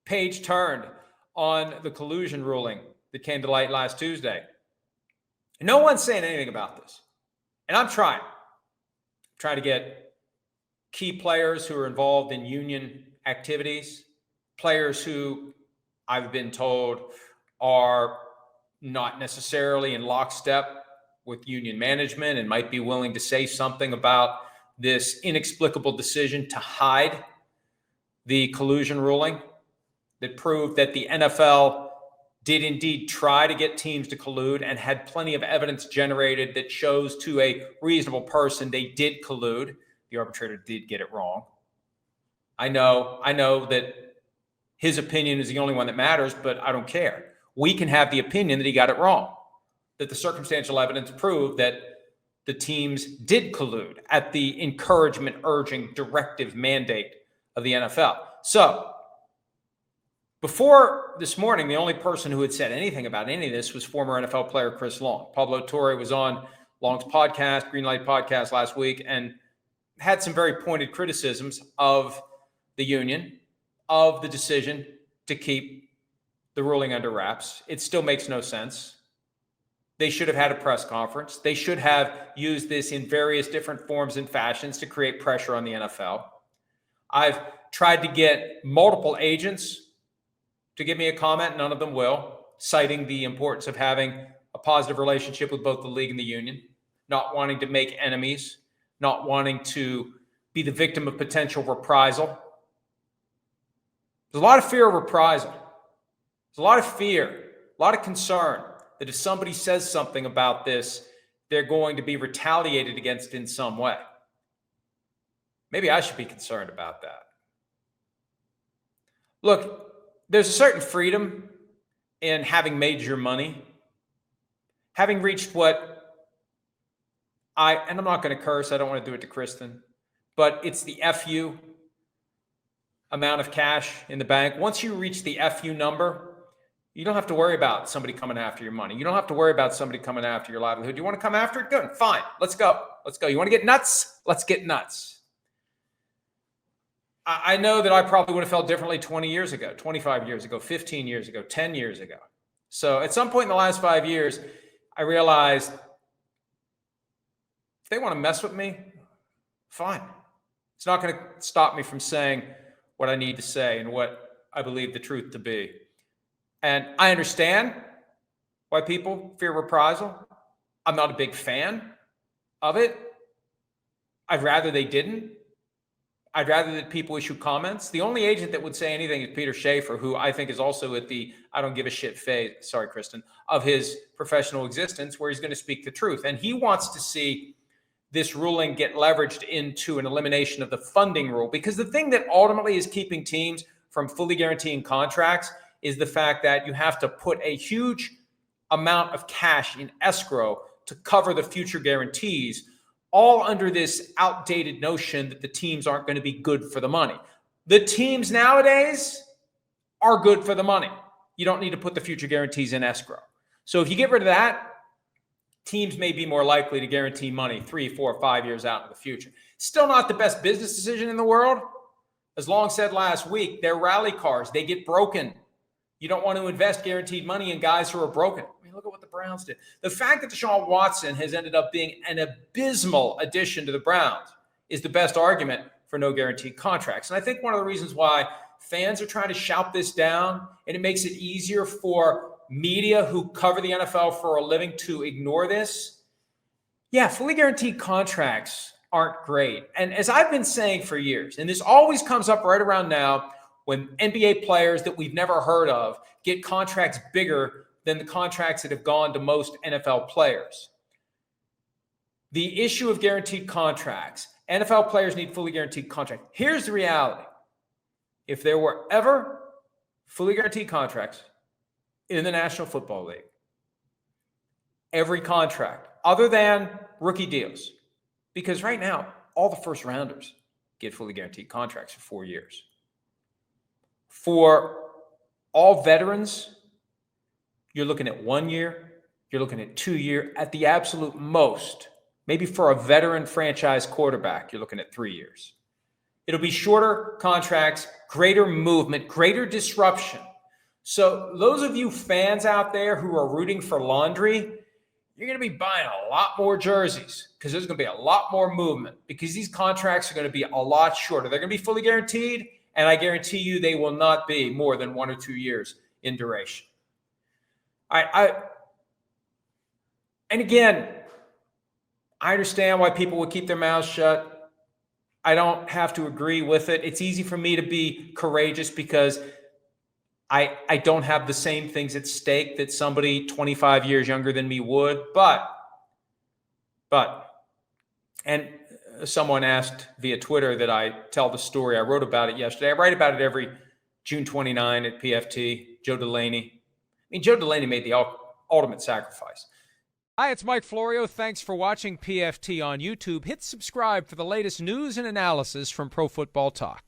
page turned on the collusion ruling that came to light last Tuesday. No one's saying anything about this. And I'm trying to get key players who are involved in union activities, players who I've been told are not necessarily in lockstep with union management and might be willing to say something about this inexplicable decision to hide the collusion ruling that proved that the NFL did indeed try to get teams to collude and had plenty of evidence generated that shows to a reasonable person they did collude. The arbitrator did get it wrong. I know that his opinion is the only one that matters, but I don't care. We can have the opinion that he got it wrong, that the circumstantial evidence proved that the teams did collude at the encouragement, urging, directive mandate of the NFL. So before this morning, the only person who had said anything about any of this was former NFL player Chris Long. Pablo Torre was on Long's podcast, Greenlight podcast last week, and had some very pointed criticisms of the union, of the decision to keep the ruling under wraps. It still makes no sense. They should have had a press conference. They should have used this in various different forms and fashions to create pressure on the NFL. I've tried to get multiple agents to give me a comment. None of them will, citing the importance of having a positive relationship with both the league and the union, not wanting to make enemies, not wanting to be the victim of potential reprisal. There's a lot of fear of reprisal. There's a lot of fear, a lot of concern that if somebody says something about this, they're going to be retaliated against in some way. Maybe I should be concerned about that. Look, there's a certain freedom in having made your money, having reached and I'm not going to curse, I don't want to do it to Kristen, but it's the FU amount of cash in the bank. Once you reach the FU number, you don't have to worry about somebody coming after your money. You don't have to worry about somebody coming after your livelihood. You want to come after it? Good, fine, let's go. You want to get nuts? Let's get nuts. I know that I probably would have felt differently 20 years ago, 25 years ago, 15 years ago, 10 years ago. So at some point in the last 5 years, I realized if they want to mess with me, fine. It's not going to stop me from saying what I need to say and what I believe the truth to be. And I understand why people fear reprisal. I'm not a big fan of it. I'd rather they didn't. I'd rather that people issue comments. The only agent that would say anything is Peter Schaefer, who I think is also at the I don't give a shit phase, sorry, Kristen, of his professional existence, where he's going to speak the truth. And he wants to see this ruling get leveraged into an elimination of the funding rule, because the thing that ultimately is keeping teams from fully guaranteeing contracts is the fact that you have to put a huge amount of cash in escrow to cover the future guarantees, all under this outdated notion that the teams aren't going to be good for the money. The teams nowadays are good for the money. You don't need to put the future guarantees in escrow. So if you get rid of that, teams may be more likely to guarantee money 3, 4, 5 years out in the future. Still not the best business decision in the world. As Long said last week, they're rally cars. They get broken. You don't want to invest guaranteed money in guys who are broken. I mean, look at what the Browns did. The fact that Deshaun Watson has ended up being an abysmal addition to the Browns is the best argument for no guaranteed contracts. And I think one of the reasons why fans are trying to shout this down, and it makes it easier for media who cover the NFL for a living to ignore this. Yeah, fully guaranteed contracts aren't great. And as I've been saying for years, and this always comes up right around now, when NBA players that we've never heard of get contracts bigger than the contracts that have gone to most NFL players. The issue of guaranteed contracts, NFL players need fully guaranteed contracts. Here's the reality. If there were ever fully guaranteed contracts in the National Football League, every contract, other than rookie deals, because right now, all the first rounders get fully guaranteed contracts for 4 years. For all veterans, you're looking at 1 year, you're looking at 2 years, at the absolute most. Maybe for a veteran franchise quarterback, you're looking at 3 years. It'll be shorter contracts, greater movement, greater disruption. So those of you fans out there who are rooting for laundry, you're going to be buying a lot more jerseys because there's going to be a lot more movement because these contracts are going to be a lot shorter. They're going to be fully guaranteed, and I guarantee you they will not be more than 1 or 2 years in duration. And again, I understand why people would keep their mouths shut. I don't have to agree with it. It's easy for me to be courageous because I don't have the same things at stake that somebody 25 years younger than me would. But, and someone asked via Twitter that I tell the story. I wrote about it yesterday. I write about it every June 29 at PFT. Joe Delaney. I mean, Joe Delaney made the ultimate sacrifice. Hi, it's Mike Florio. Thanks for watching PFT on YouTube. Hit subscribe for the latest news and analysis from Pro Football Talk.